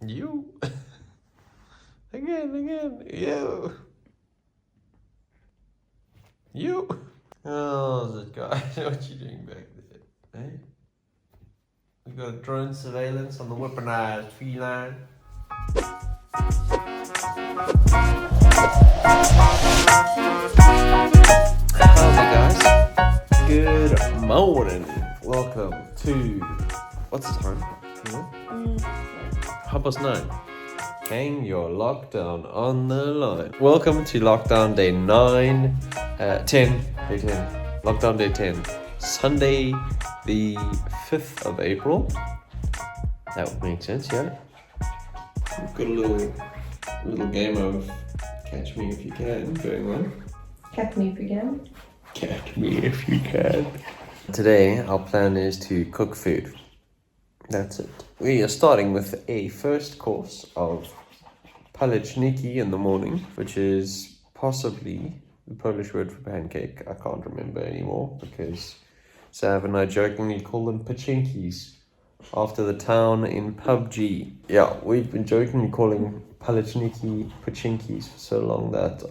You. Again. You. You. Oh, that guy. What you doing back there? Eh? We got drone surveillance on the weaponized feline. Howdy guys. Good morning. Welcome to what's the time? 9:30. Hang your lockdown on the line. Welcome to lockdown day 10. Lockdown day 10. Sunday the 5th of April. That would make sense, yeah. We've got a little game of catch me if you can going on. Catch me if you can. Catch me if you can. Today our plan is to cook food. That's it. We are starting with a first course of paleczniki in the morning, which is possibly the Polish word for pancake. I can't remember anymore because Sav and I jokingly call them pancakes after the town in PUBG. Yeah, we've been jokingly calling paleczniki pancakes for so long that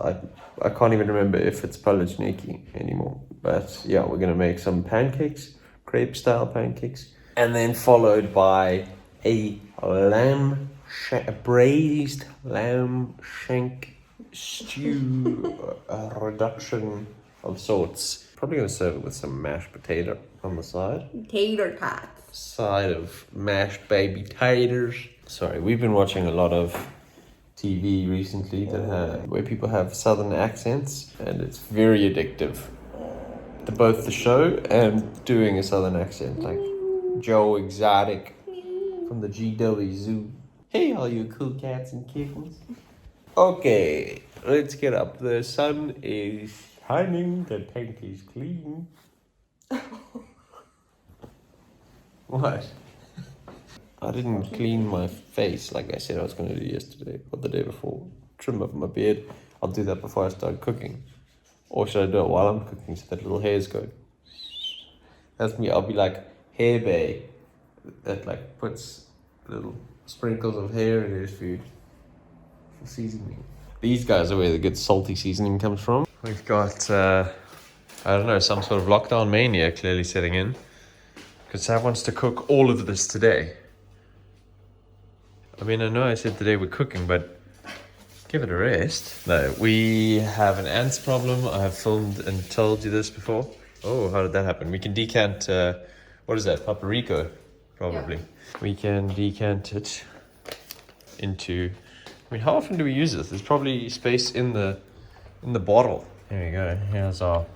I can't even remember if it's paleczniki anymore. But yeah, we're gonna make some pancakes, crepe style pancakes, and then followed by a braised lamb shank stew, a reduction of sorts. Probably gonna serve it with some mashed potato on the side. Tater tots. Side of mashed baby taters. Sorry, we've been watching a lot of TV recently where people have southern accents, and it's very addictive. Both the show and doing a southern accent, like Joe Exotic from the GW Zoo. Hey, all you cool cats and kittens. Okay, let's get up. The sun is shining, the tank is clean. What? I didn't clean my face like I said I was going to do yesterday or the day before. Trim up my beard. I'll do that before I start cooking. Or should I do it while I'm cooking so that little hairs go? That's me. I'll be like hair bay that like puts little sprinkles of hair in his food for seasoning. These guys are where the good salty seasoning comes from. We've got, I don't know, some sort of lockdown mania clearly setting in. Because Sav wants to cook all of this today. I mean, I know I said today we're cooking, but give it a rest. No, we have an ants problem. I have filmed and told you this before. Oh, how did that happen? We can decant, what is that, Rico, probably. Yeah. We can decant it into, I mean, how often do we use this? There's probably space in the bottle. There we go, here's our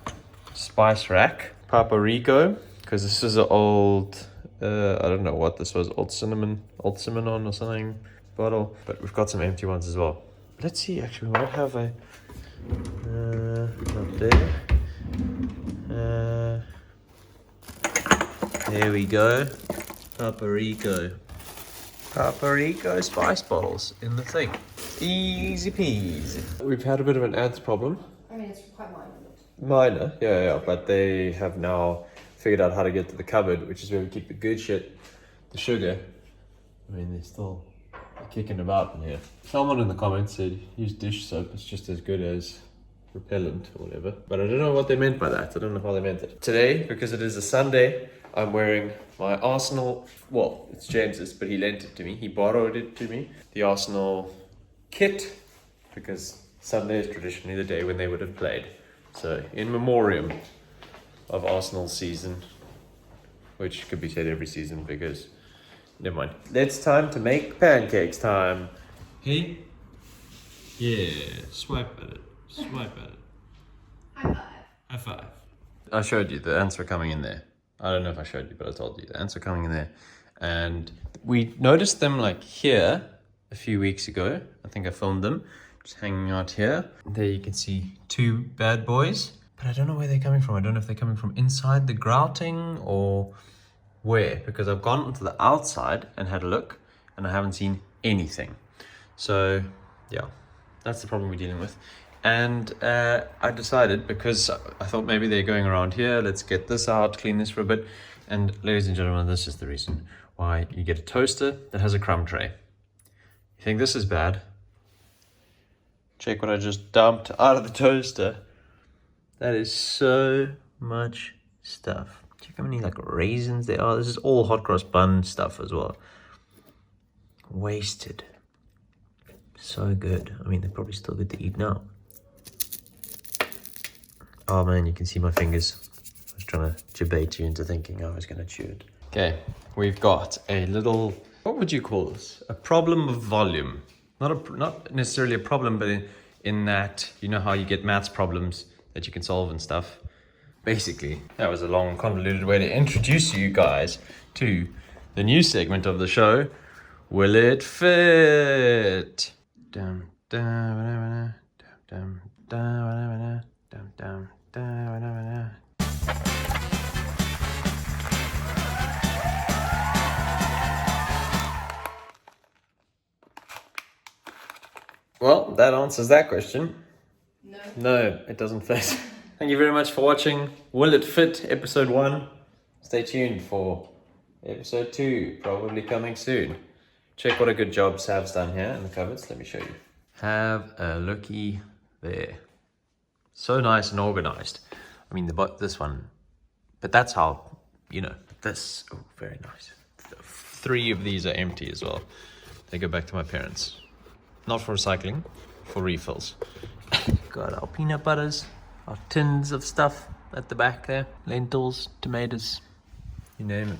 spice rack. Rico, because this is an old, I don't know what this was, old cinnamon or something bottle. But we've got some empty ones as well. Let's see, actually, we might have a, not there. There we go. Rico spice bottles in the thing. Easy peasy. We've had a bit of an ants problem. I mean, it's quite minor. Minor, yeah, but they have now figured out how to get to the cupboard, which is where we keep the good shit, the sugar. I mean, they're still kicking about in here. Someone in the comments said use dish soap, it's just as good as repellent or whatever. But I don't know what they meant by that. I don't know how they meant it. Today, because it is a Sunday, I'm wearing my Arsenal, well, it's James's, but he lent it to me. He borrowed it to me. The Arsenal kit, because Sunday is traditionally the day when they would have played. So, in memoriam of Arsenal's season, which could be said every season because, never mind. It's time to make pancakes time. Hey? Yeah, swipe at it. High five. High five. I showed you, the ants were coming in there. I don't know if I showed you, but I told you. The ants were coming in there. And we noticed them like here a few weeks ago. I think I filmed them. Just hanging out here. There you can see two bad boys. But I don't know where they're coming from. I don't know if they're coming from inside the grouting or where. Because I've gone onto the outside and had a look. And I haven't seen anything. So, yeah. That's the problem we're dealing with. And I decided, because I thought maybe they're going around here, let's get this out, clean this for a bit. And ladies and gentlemen, this is the reason why you get a toaster that has a crumb tray. You think this is bad? Check what I just dumped out of the toaster. That is so much stuff. Check how many like raisins there are. This is all hot cross bun stuff as well. Wasted. So good. I mean, they're probably still good to eat now. Oh man, you can see my fingers. I was trying to debate you into thinking I was going to chew it. Okay, we've got a little, what would you call this? A problem of volume. Not necessarily a problem, but in that, you know how you get maths problems that you can solve and stuff. Basically, that was a long, convoluted way to introduce you guys to the new segment of the show, Will It Fit? Dum, dum, dum, dum, dum, dum, dum. Well, that answers that question. No, it doesn't fit. Thank you very much for watching Will It Fit episode 1. Stay tuned for episode 2, probably coming soon. Check what a good job Sav's done here in the cupboards. Let me show you. Have a looky there. So nice and organized. I mean, this one, but that's how, you know, this, oh, very nice. 3 of these are empty as well. They go back to my parents. Not for recycling, for refills. Got our peanut butters, our tins of stuff at the back there. Lentils, tomatoes, you name it.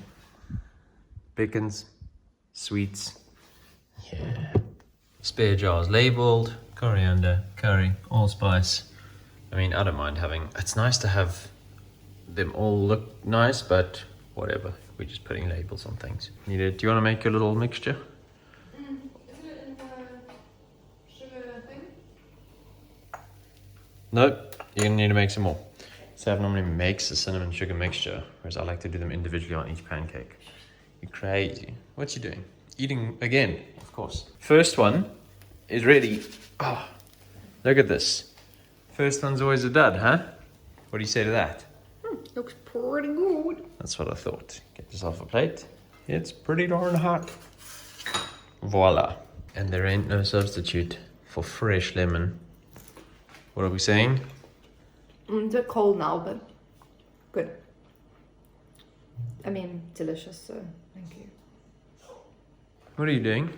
Pickles, sweets. Yeah. Spare jars labeled, coriander, curry, allspice. I mean, I don't mind having, it's nice to have them all look nice, but whatever. We're just putting labels on things. Do you want to make your little mixture? Nope, you're gonna need to make some more. Sav normally makes a cinnamon sugar mixture, whereas I like to do them individually on each pancake. You're crazy. What you doing? Eating again, of course. First one is ready. Oh, look at this. First one's always a dud, huh? What do you say to that? Looks pretty good. That's what I thought. Get yourself a plate. It's pretty darn hot. Voila. And there ain't no substitute for fresh lemon. What are we saying? It's a bit cold now, but good. I mean, delicious, so thank you. What are you doing? Do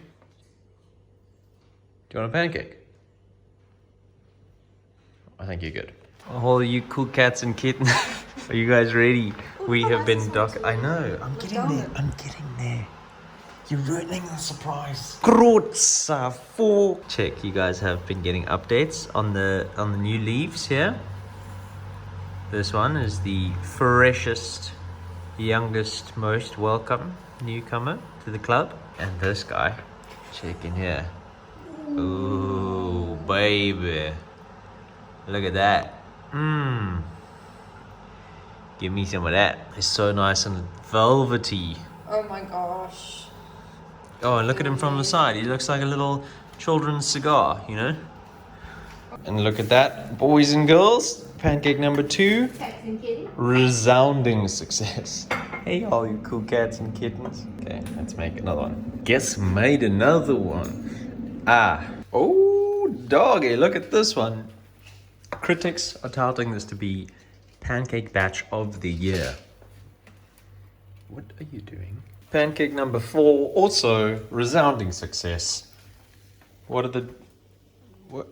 you want a pancake? I think you're good. Oh, you cool cats and kittens. Are you guys ready? We have been I know. I'm getting there. I'm getting there. You're ruining the surprise. Grotza 4. Check, you guys have been getting updates on the new leaves here. This one is the freshest, youngest, most welcome newcomer to the club. And this guy, check in here. Ooh, baby. Look at that. Give me some of that. It's so nice and velvety. Oh my gosh. Oh, and look at him from the side. He looks like a little children's cigar, you know? And look at that, boys and girls. Pancake number 2. Cats and kittens. Resounding success. Hey, all you cool cats and kittens. Okay, let's make another one. Guess who made another one? Oh, doggy, look at this one. Critics are touting this to be pancake batch of the year. What are you doing? Pancake number 4, also resounding success. What are the... What?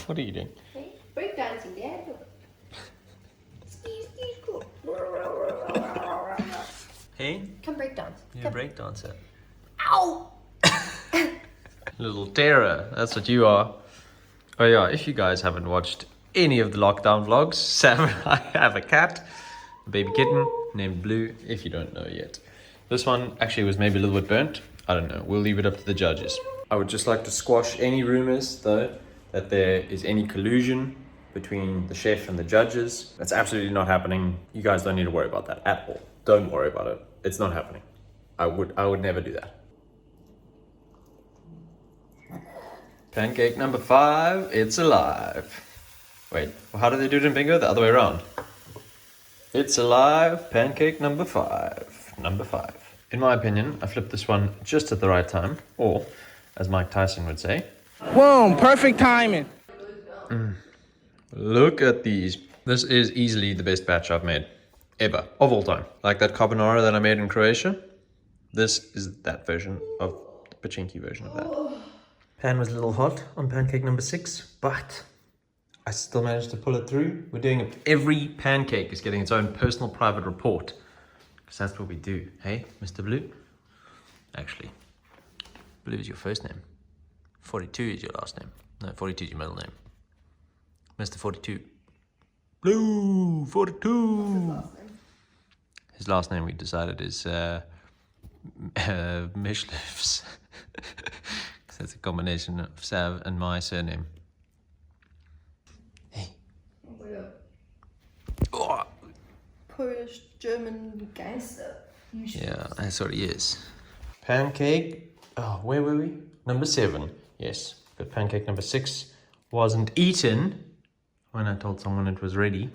What are you doing? Hey, breakdancing, yeah. Hey? Come breakdance. You're a breakdancer. Ow! Little terror, that's what you are. Oh yeah, if you guys haven't watched any of the lockdown vlogs, Sam and I have a cat, a baby kitten named Blue, if you don't know yet. This one actually was maybe a little bit burnt. I don't know. We'll leave it up to the judges. I would just like to squash any rumors, though, that there is any collusion between the chef and the judges. That's absolutely not happening. You guys don't need to worry about that at all. Don't worry about it. It's not happening. I would never do that. Pancake number 5. It's alive. Wait, how do they do it in bingo? The other way around. It's alive. Pancake number 5. Number 5. In my opinion, I flipped this one just at the right time, or as Mike Tyson would say. Boom, perfect timing. Look at these. This is easily the best batch I've made ever, of all time. Like that carbonara that I made in Croatia. This is that version of the pachinki version of that. Pan was a little hot on pancake number 6, but I still managed to pull it through. We're doing it. Every pancake is getting its own personal private report. Because that's what we do. Hey, Mr. Blue? Actually, Blue is your first name. 42 is your last name. No, 42 is your middle name. Mr. 42. Blue 42. His last name we decided is Mishlevs. That's a combination of Sav and my surname. Hey. Oh. Polish, German gangster. Yeah, that's what he is. Pancake. Oh, where were we? Number 7. Yes, but pancake number 6 wasn't eaten when I told someone it was ready.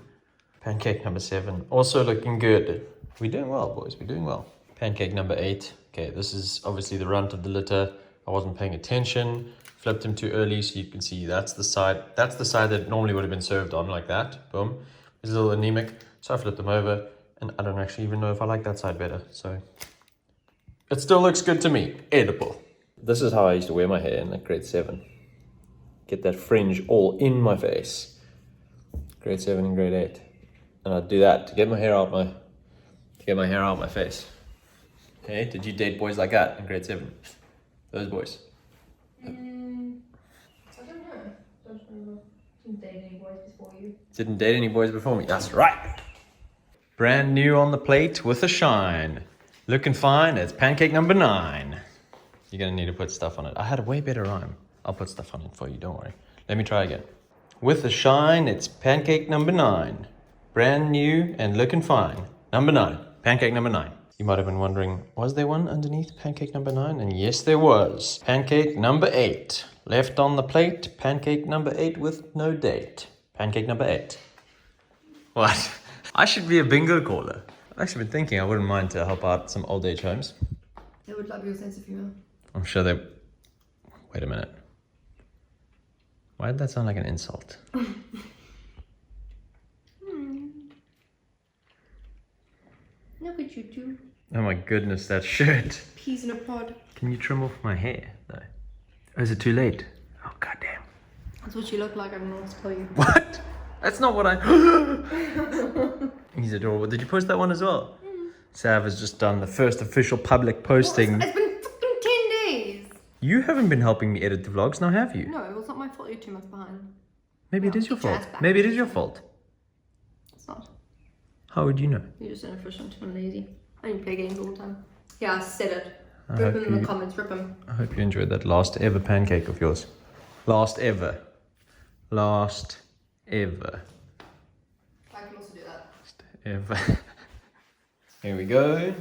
Pancake number 7 also looking good. We're doing well, boys. We're doing well. Pancake number 8. Okay, this is obviously the runt of the litter. I wasn't paying attention. Flipped him too early, so you can see that's the side. That's the side that normally would have been served on, like that. Boom. It's a little anemic, so I flipped him over, and I don't actually even know if I like that side better. So it still looks good to me. Edible. This is how I used to wear my hair in like grade 7. Get that fringe all in my face. Grade 7 and grade 8, and I'd do that to get my hair out my face. Hey, did you date boys like that in grade 7? Those boys. I don't know. Don't remember. Didn't date any boys before you. Didn't date any boys before me. That's right. Brand new on the plate with a shine. Looking fine. It's pancake number 9. You're gonna need to put stuff on it. I had a way better rhyme. I'll put stuff on it for you. Don't worry. Let me try again. With a shine, it's pancake number 9. Brand new and looking fine. Number 9. Pancake number 9. You might have been wondering, was there one underneath pancake number 9? And yes, there was. Pancake number 8. Left on the plate, pancake number 8 with no date. Pancake number 8. What? I should be a bingo caller. I've actually been thinking I wouldn't mind to help out some old age homes. They would love your sense of humor. I'm sure they... Wait a minute. Why did that sound like an insult? Look at you two. Oh my goodness, that shirt. Peas in a pod. Can you trim off my hair, though? Oh, is it too late? Oh, goddamn. That's what you look like, I don't know what to tell you. What? That's not what I... He's adorable. Did you post that one as well? Sav has just done the first official public posting. Well, it's been fucking 10 days. You haven't been helping me edit the vlogs, now have you? No, it's not my fault you're 2 months behind. Maybe it is your fault. Maybe it is your fault. It's not. How would you know? You're just inefficient and lazy. I only play games all the time. Yeah, I said it. Rip him in the comments, rip him. I hope you enjoyed that last ever pancake of yours. Last ever. Last ever. I can also do that. Last ever. Here we go.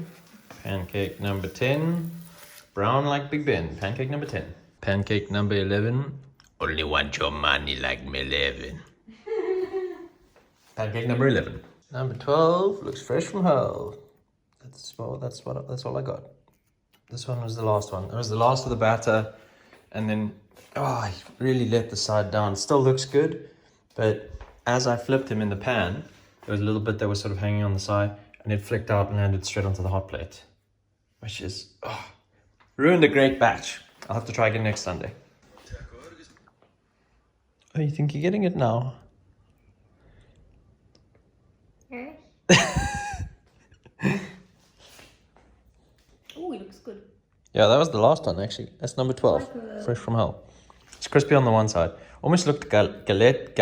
Pancake number 10. Brown like Big Ben. Pancake number 10. Pancake number 11. Only want your money like me 11. Pancake number 11. Number 12 looks fresh from hell. That's all I got. This one was the last one. It was the last of the batter, and then I really let the side down. Still looks good, but as I flipped him in the pan, there was a little bit that was sort of hanging on the side, and it flicked out and landed straight onto the hot plate, which is ruined a great batch. I'll have to try again next Sunday. Oh, you think you're getting it now? Oh, it looks good. Yeah, that was the last one actually. That's number 12. Fresh from hell. It's crispy on the one side. Almost looked galette.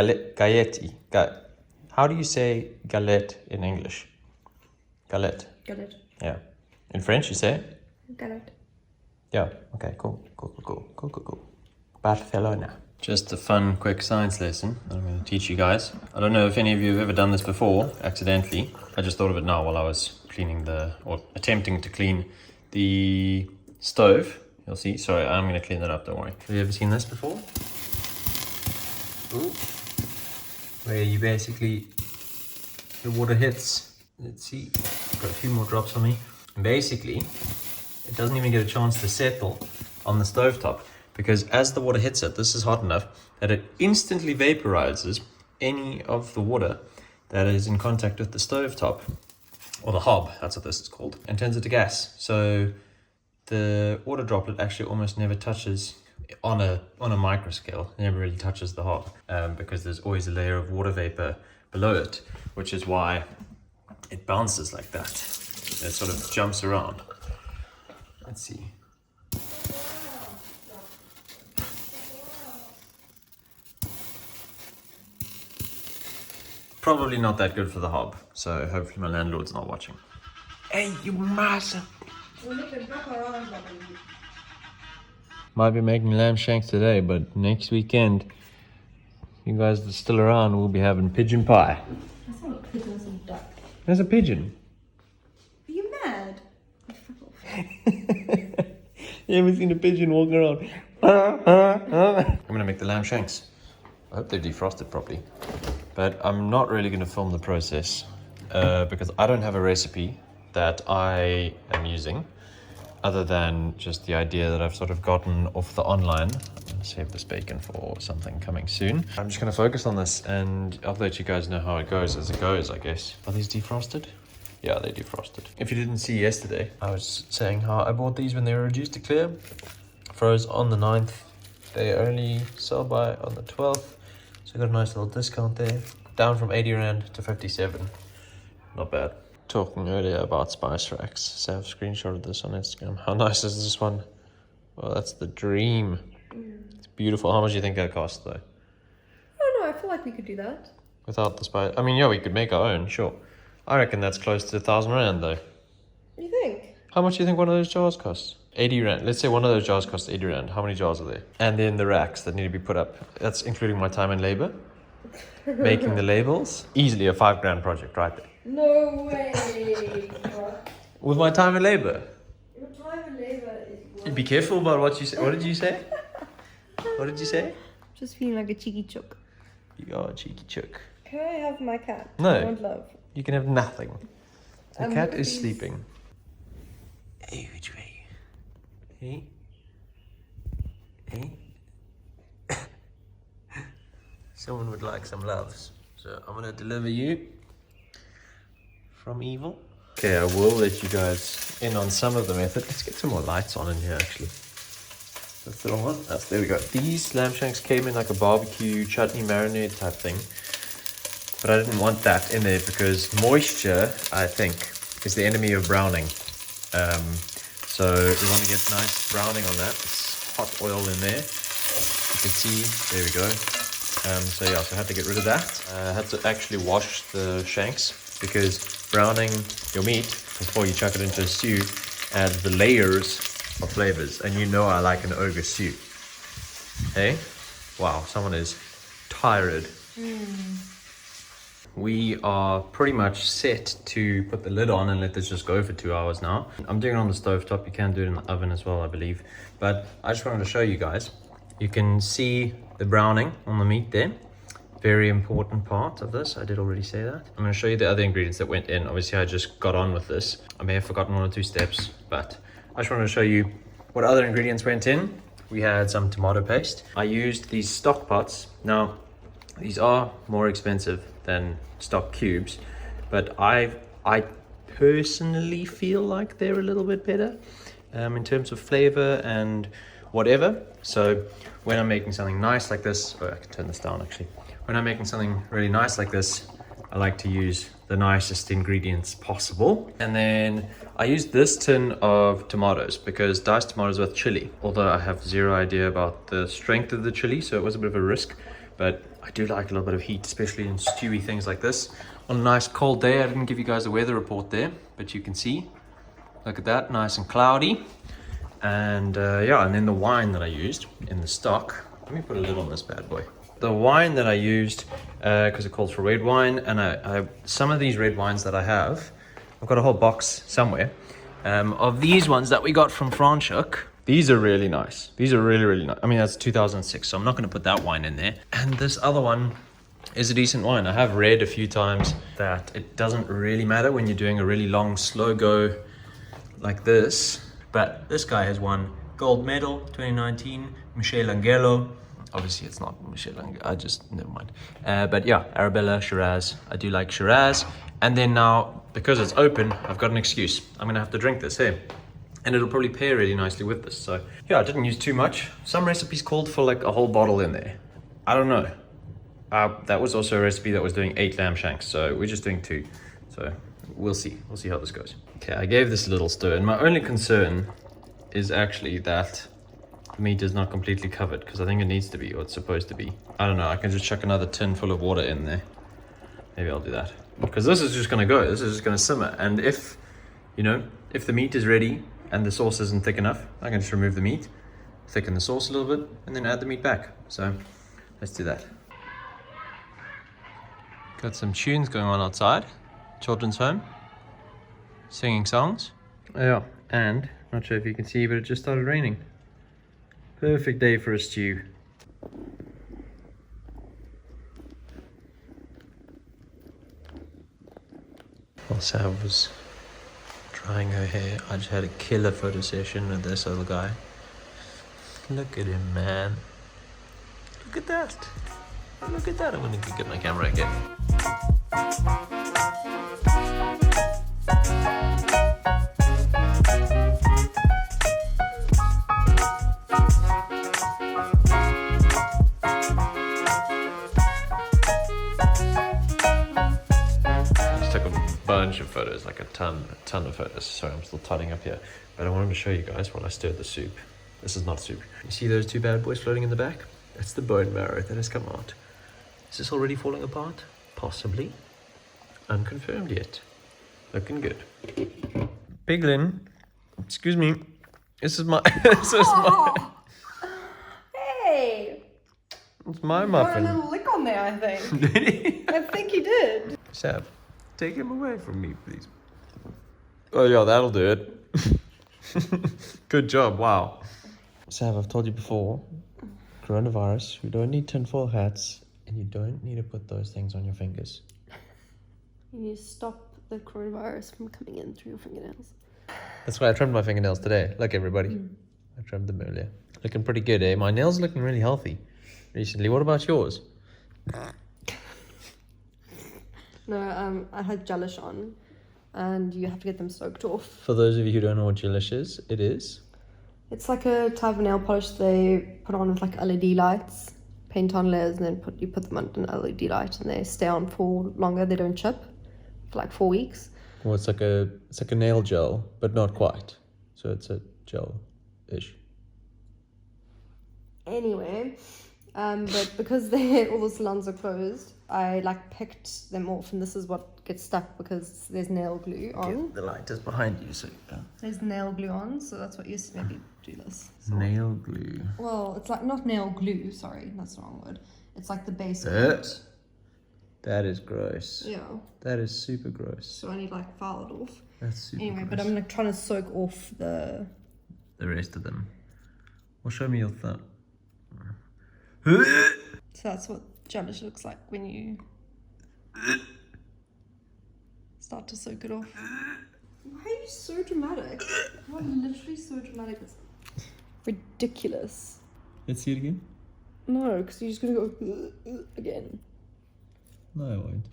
How do you say galette in English? Galette. Galette. Yeah. In French you say? Galette. Yeah. Okay, cool. Barcelona. Just a fun, quick science lesson I'm going to teach you guys. I don't know if any of you have ever done this before, accidentally. I just thought of it now while I was attempting to clean the stove. You'll see. Sorry, I'm going to clean that up, don't worry. Have you ever seen this before? Ooh. Where you basically, the water hits. Let's see. Got a few more drops on me. And basically, it doesn't even get a chance to settle on the stovetop because as the water hits it, this is hot enough that it instantly vaporizes any of the water that is in contact with the stove top, or the hob, that's what this is called, and turns it to gas. So the water droplet actually almost never touches, on a micro scale, never really touches the hob, because there's always a layer of water vapor below it, which is why it bounces like that. It sort of jumps around. Let's see. Probably not that good for the hob, so hopefully my landlord's not watching. Hey, you massive! Might be making lamb shanks today, but next weekend, you guys that are still around, we'll be having pigeon pie. That's not a pigeon, that's a duck. There's a pigeon. Are you mad? You ever seen a pigeon walking around? I'm gonna make the lamb shanks. I hope they're defrosted properly. But I'm not really gonna film the process because I don't have a recipe that I am using, other than just the idea that I've sort of gotten off the online. I'm gonna save this bacon for something coming soon. I'm just gonna focus on this and I'll let you guys know how it goes as it goes, I guess. Are these defrosted? Yeah, they defrosted. If you didn't see yesterday, I was saying how I bought these when they were reduced to clear. Froze on the 9th. They only sell by on the 12th. So I got a nice little discount there. Down from 80 Rand to 57. Not bad. Talking earlier about spice racks. So I've screenshotted this on Instagram. How nice is this one? Well, that's the dream. It's beautiful. How much do you think that cost though? I don't know, I feel like we could do that. Without the spice? I mean, yeah, we could make our own, sure. I reckon that's close to 1,000 Rand though. You think? How much do you think one of those jars costs? 80 Rand. Let's say one of those jars costs 80 Rand. How many jars are there? And then the racks that need to be put up. That's including my time and labor. Making the labels. Easily a 5 grand project right there. No way! With my time and labor. Your time and labor is... Be careful about what you say. What did you say? What did you say? Just feeling like a cheeky chook. You are a cheeky chook. Can I have my cat? No. I want love. You can have nothing. The cat is please. sleeping. Hey, which way? Hey? Hey? Someone would like some loves. So I'm gonna deliver you from evil. Okay, I will let you guys in on some of the method. Let's get some more lights on in here actually. That's the wrong one. There we go. These lamb shanks came in like a barbecue chutney marinade type thing. But I didn't want that in there because moisture, I think, is the enemy of browning. So we want to get nice browning on that. It's hot oil in there. You can see, there we go. So yeah, so I had to get rid of that. I had to actually wash the shanks because browning your meat before you chuck it into a stew adds the layers of flavors. And you know I like an ogre stew. Hey? Wow, someone is tired. We are pretty much set to put the lid on and let this just go for 2 hours now. I'm doing it on the stove top. You can do it in the oven as well, I believe. But I just wanted to show you guys. You can see the browning on the meat there. Very important part of this. I did already say that. I'm going to show you the other ingredients that went in. Obviously, I just got on with this. I may have forgotten 1 or 2 steps, but I just wanted to show you what other ingredients went in. We had some tomato paste. I used these stock pots. Now, these are more expensive than stock cubes, but I personally feel like they're a little bit better in terms of flavor and whatever. So when I'm making something nice like this, I can turn this down actually. When I'm making something really nice like this, I like to use the nicest ingredients possible. And then I used this tin of tomatoes because diced tomatoes with chili, although I have zero idea about the strength of the chili, so it was a bit of a risk, but I do like a little bit of heat, especially in stewy things like this. On a nice cold day, I didn't give you guys a weather report there, but you can see, look at that, nice and cloudy. And yeah, and then the wine that I used in the stock, let me put a lid on this bad boy. The wine that I used, because it calls for red wine, and I some of these red wines that I have, I've got a whole box somewhere, of these ones that we got from Franschhoek. These are really nice. These are really, really nice. I mean, that's 2006, so I'm not going to put that wine in there. And this other one is a decent wine. I have read a few times that it doesn't really matter when you're doing a really long, slow go like this. But this guy has won Gold medal, 2019, Michelangelo. Obviously it's not Michelangelo, never mind. But yeah, Arabella, Shiraz. I do like Shiraz. And then now, because it's open, I've got an excuse. I'm gonna have to drink this here. And it'll probably pair really nicely with this. So yeah, I didn't use too much. Some recipes called for like a whole bottle in there. I don't know. That was also a recipe that was doing 8 lamb shanks. So we're just doing 2. So we'll see how this goes. Okay, I gave this a little stir. And my only concern is actually that the meat is not completely covered, because I think it needs to be, or it's supposed to be. I don't know, I can just chuck another tin full of water in there. Maybe I'll do that. Because this is just gonna go, this is just gonna simmer. And if, you know, if the meat is ready and the sauce isn't thick enough, I can just remove the meat, thicken the sauce a little bit, and then add the meat back. So let's do that. Got some tunes going on outside. Children's home. Singing songs. Oh yeah, and, not sure if you can see, but it just started raining. Perfect day for a stew. While Sav was drying her hair, I just had a killer photo session with this other guy. Look at him, man. Look at that. Look at that. I'm gonna go get my camera again. Bunch of photos, like a ton of photos. Sorry, I'm still tidying up here, but I wanted to show you guys while I stirred the soup. This is not soup. You see those 2 bad boys floating in the back? That's the bone marrow that has come out. Is this already falling apart? Possibly. Unconfirmed yet. Looking good. Piglin, excuse me. This is my. This is my. Hey! It's my Got a muffin. little lick on there, I think. Did he? I think you did. Sav, take him away from me, please. Oh yeah, that'll do it. Good job, wow. Sav, I've told you before, coronavirus, we don't need tinfoil hats, and you don't need to put those things on your fingers. You need to stop the coronavirus from coming in through your fingernails. That's why I trimmed my fingernails today. Look, everybody. I trimmed them earlier. Looking pretty good, eh? My nails are looking really healthy recently. What about yours? No, I had gelish on, and you have to get them soaked off. For those of you who don't know what gelish is, it is. It's like a type of nail polish they put on with like LED lights, paint on layers, and then you put them under an LED light, and they stay on for longer. They don't chip for like 4 weeks. Well, it's like a nail gel, but not quite. So it's a gel-ish. Anyway, but because all the salons are closed, I like picked them off, and this is what gets stuck because there's nail glue on. The light is behind you, so There's nail glue on, so that's what you maybe do this. So, nail glue. well, it's like not nail glue. Sorry, that's the wrong word. It's like the base of Uh. it. That is gross. Yeah. That is super gross. So I need to like file it off. That's super Anyway, gross. but I'm like trying to soak off the rest of them. Well, show me your thumb. So that's what gelish looks like when you start to soak it off. Why are you so dramatic? You are literally so dramatic. It's ridiculous. Let's see it again. No, because you're just gonna go again. No, I won't.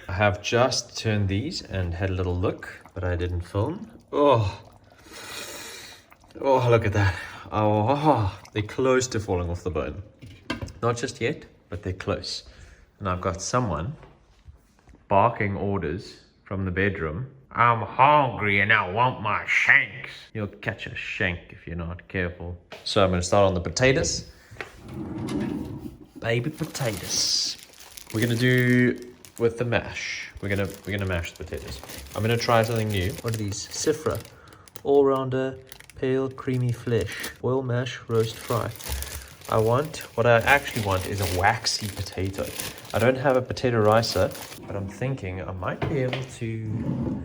I have just turned these and had a little look, but I didn't film. Oh, look at that. Oh, they're close to falling off the bone. Not just yet, but they're close. And I've got someone barking orders from the bedroom. I'm hungry and I want my shanks. You'll catch a shank if you're not careful. So I'm going to start on the potatoes. Baby potatoes. We're going to do with the mash. We're gonna mash the potatoes. I'm going to try something new. What are these? Sifra. All-rounder, pale, creamy flesh. Oil mash, roast fry. What I actually want is a waxy potato. I don't have a potato ricer, but I'm thinking I might be able to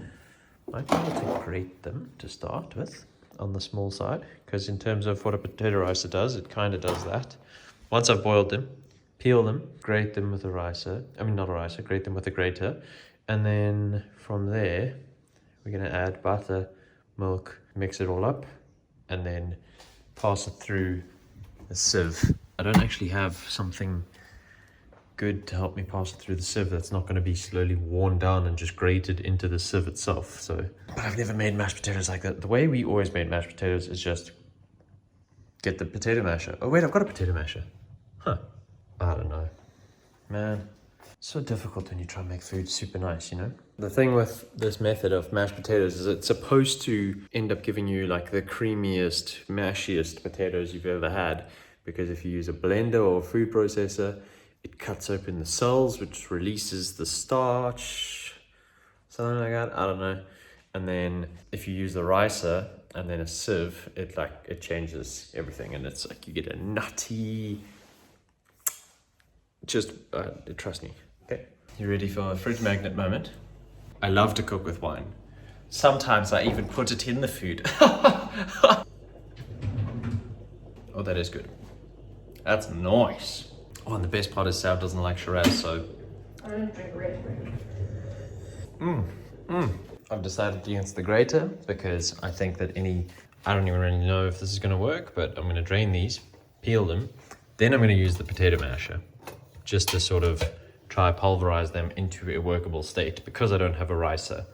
grate them to start with on the small side, because in terms of what a potato ricer does, it kind of does that. Once I've boiled them, peel them, grate them with a ricer. Grate them with a grater. And then from there, we're gonna add butter, milk, mix it all up, and then pass it through a sieve. I don't actually have something good to help me pass it through the sieve that's not going to be slowly worn down and just grated into the sieve itself. So, but I've never made mashed potatoes like that. The way we always made mashed potatoes is just get the potato masher. Oh wait, I've got a potato masher. Huh. I don't know. Man, so difficult when you try and make food super nice, you know? The thing with this method of mashed potatoes is it's supposed to end up giving you like the creamiest, mashiest potatoes you've ever had. Because if you use a blender or a food processor, it cuts open the cells, which releases the starch, something like that, I don't know. And then if you use the ricer and then a sieve, it changes everything, and it's like you get a nutty, just trust me. Okay, you ready for a fridge magnet moment? I love to cook with wine. Sometimes I even put it in the food. Oh, that is good. That's nice. Oh, and the best part is Sav doesn't like Shiraz, so... I don't drink red. I've decided against the grater because I think that I don't even really know if this is gonna work, but I'm gonna drain these, peel them, then I'm gonna use the potato masher just to sort of try pulverize them into a workable state. Because I don't have a ricer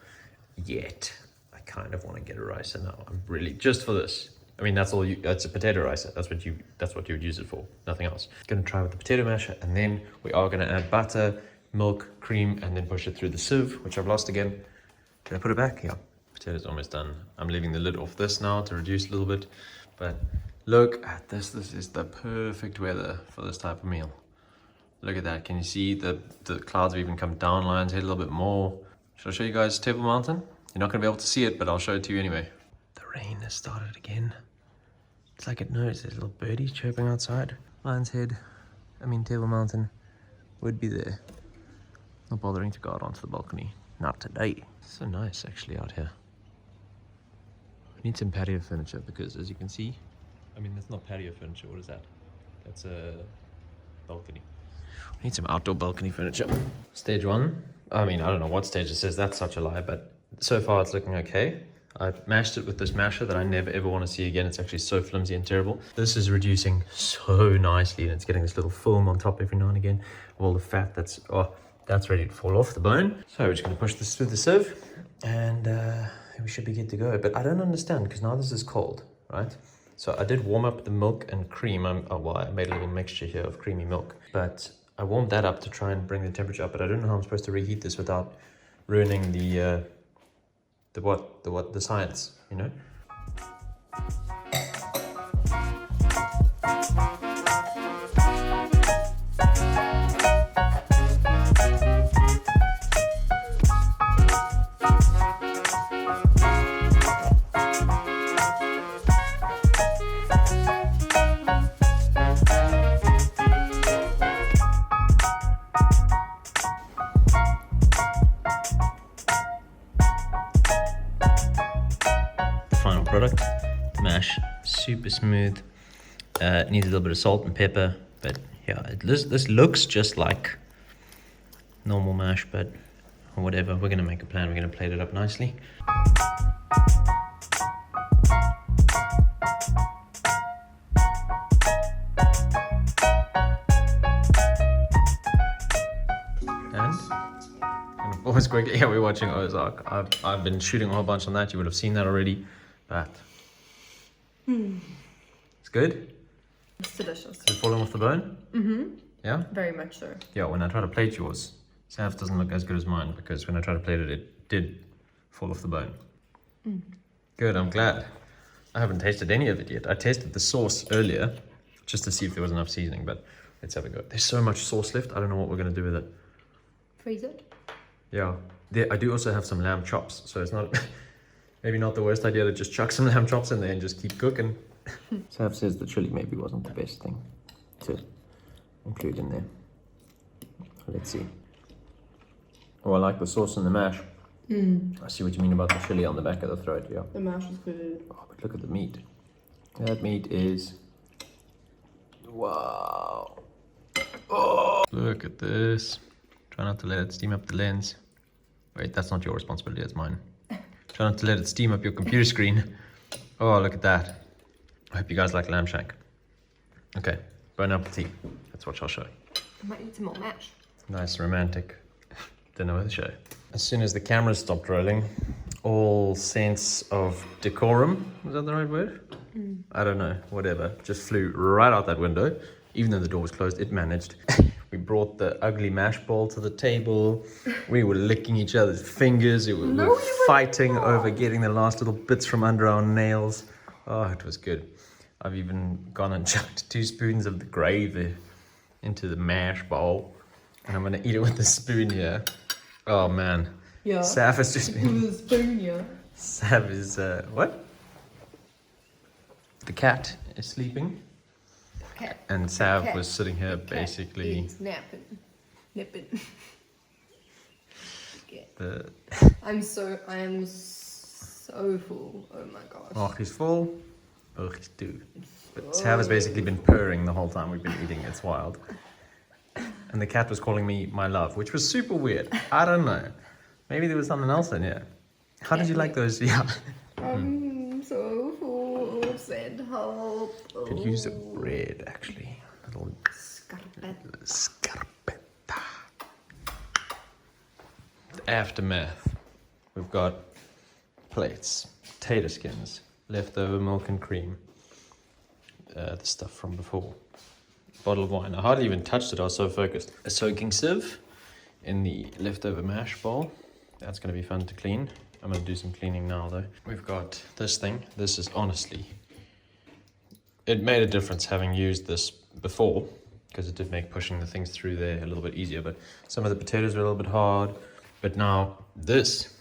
yet, I kind of want to get a ricer now. I'm really, just for this. I mean, that's a potato ricer. That's what you would use it for, nothing else. Gonna try with the potato masher, and then we are gonna add butter, milk, cream, and then push it through the sieve, which I've lost again. Did I put it back? Yeah, potato's almost done. I'm leaving the lid off this now to reduce a little bit, but look at this. This is the perfect weather for this type of meal. Look at that. Can you see the clouds have even come down Lion's Head a little bit more? Should I show you guys Table Mountain? You're not gonna be able to see it, but I'll show it to you anyway. The rain has started again. It's like it knows there's little birdies chirping outside. Lion's Head, Table Mountain would be there. Not bothering to go out onto the balcony. Not today. It's so nice actually out here. We need some patio furniture because, as you can see, that's not patio furniture. What is that? That's a balcony. We need some outdoor balcony furniture. Stage one. I don't know what stage this is. That's such a lie, but so far it's looking okay. I mashed it with this masher that I never ever want to see again. It's actually so flimsy and terrible. This is reducing so nicely, and it's getting this little film on top every now and again of all the fat that's ready to fall off the bone. So we're just going to push this through the sieve, and we should be good to go. But I don't understand, because now this is cold, right? So I did warm up the milk and cream. I made a little mixture here of creamy milk, but I warmed that up to try and bring the temperature up. But I don't know how I'm supposed to reheat this without ruining the science, you know? Final product, mash, super smooth. Needs a little bit of salt and pepper, but yeah, this looks just like normal mash, but whatever. We're gonna make a plan. We're gonna plate it up nicely. And always quick. Yeah, we're watching Ozark. I've been shooting a whole bunch on that. You would have seen that already. But it's good. It's delicious. Is it falling off the bone? Mm-hmm. Yeah? Very much so. Yeah, when I try to plate yours, Sav's doesn't look as good as mine, because when I tried to plate it, it did fall off the bone. Good, I'm glad. I haven't tasted any of it yet. I tasted the sauce earlier, just to see if there was enough seasoning, but let's have a go. There's so much sauce left, I don't know what we're going to do with it. Freeze it? Yeah. I do also have some lamb chops, so it's not... maybe not the worst idea to just chuck some lamb chops in there and just keep cooking. Sav says the chili maybe wasn't the best thing to include in there. Let's see. Oh, I like the sauce and the mash. I see what you mean about the chili on the back of the throat, yeah. The mash is good. Oh, but look at the meat. That meat is... wow. Oh, look at this. Try not to let it steam up the lens. Wait, that's not your responsibility, it's mine. Try not to let it steam up your computer screen. Oh, look at that. I hope you guys like lamb shank. Okay, bon appetit. That's what I'll show. I might need some more mash. Nice romantic dinner with a show. As soon as the cameras stopped rolling, all sense of decorum, was that the right word? I don't know, whatever, just flew right out that window. Even though the door was closed, it managed. We brought the ugly mash ball to the table. We were licking each other's fingers. We were fighting over getting the last little bits from under our nails. Oh, it was good. I've even gone and chucked 2 spoons of the gravy into the mash bowl. And I'm gonna eat it with the spoon here. Oh man. Yeah. Sav has just been... With a spoon, yeah. Sav is, what? The cat is sleeping. Cat. And Sav Cat. was sitting here Cat basically... is napping. Nipping. I am so full. Oh my gosh. Oh, he's full. Oh, he's too. But Sav has basically been purring the whole time we've been eating. It's wild. And the cat was calling me my love, which was super weird. I don't know. Maybe there was something else in here. How did you like those? Yeah. I'm so full. Said help. Could use a bread, actually. A little scarpetta. The aftermath. We've got plates, potato skins, leftover milk and cream. The stuff from before. Bottle of wine. I hardly even touched it, I was so focused. A soaking sieve in the leftover mash bowl. That's going to be fun to clean. I'm going to do some cleaning now though. We've got this thing. This is honestly, it made a difference having used this before, because it did make pushing the things through there a little bit easier, but some of the potatoes were a little bit hard. But now this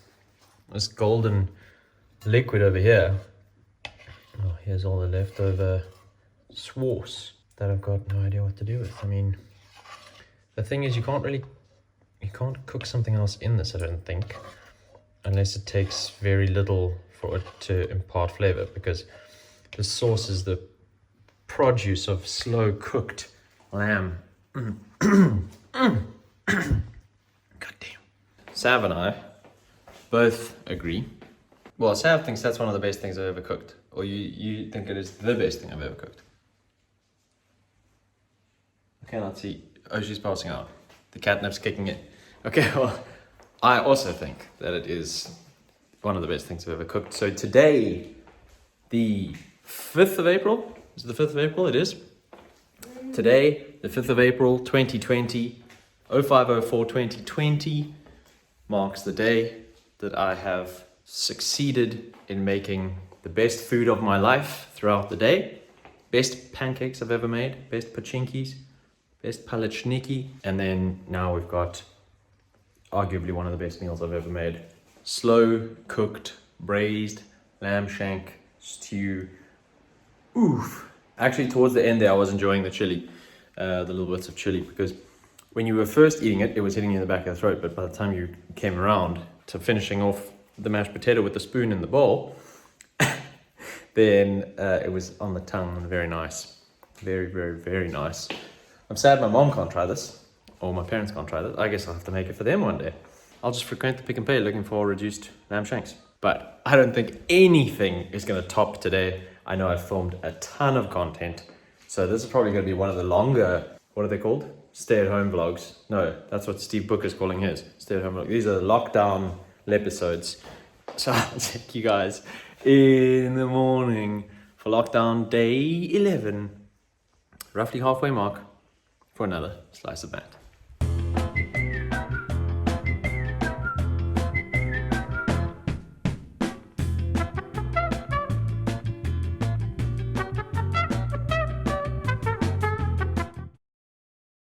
golden liquid over here, oh, here's all the leftover sauce that I've got no idea what to do with. I mean, the thing is you can't cook something else in this, I don't think, unless it takes very little for it to impart flavor, because the sauce is the produce of slow cooked lamb. God damn. Sav and I both agree. Well, Sav thinks that's one of the best things I've ever cooked. Or you think it is the best thing I've ever cooked. Okay, let's see. Oh, she's passing out. The catnip's kicking in. Okay, well, I also think that it is one of the best things I've ever cooked. So today, the 5th of April, is it the 5th of April? It is. Today, the 5th of April, 2020, 0504 2020, marks the day that I have succeeded in making the best food of my life throughout the day. Best pancakes I've ever made, best pachinkis, best palechniki, and then now we've got arguably one of the best meals I've ever made. Slow cooked, braised lamb shank stew. Oof. Actually, towards the end there, I was enjoying the chili, the little bits of chili, because when you were first eating it, it was hitting you in the back of the throat, but by the time you came around to finishing off the mashed potato with the spoon in the bowl, then it was on the tongue and very nice. Very, very, very nice. I'm sad my mom can't try this, or my parents can't try this. I guess I'll have to make it for them one day. I'll just frequent the Pick and Pay looking for reduced lamb shanks. But I don't think anything is going to top today. I know I've filmed a ton of content, so this is probably going to be one of the longer, what are they called? Stay-at-home vlogs. No, that's what Steve Booker's calling his, stay-at-home vlogs. These are the lockdown episodes. So I'll check you guys in the morning for lockdown day 11. Roughly halfway mark for another slice of matt.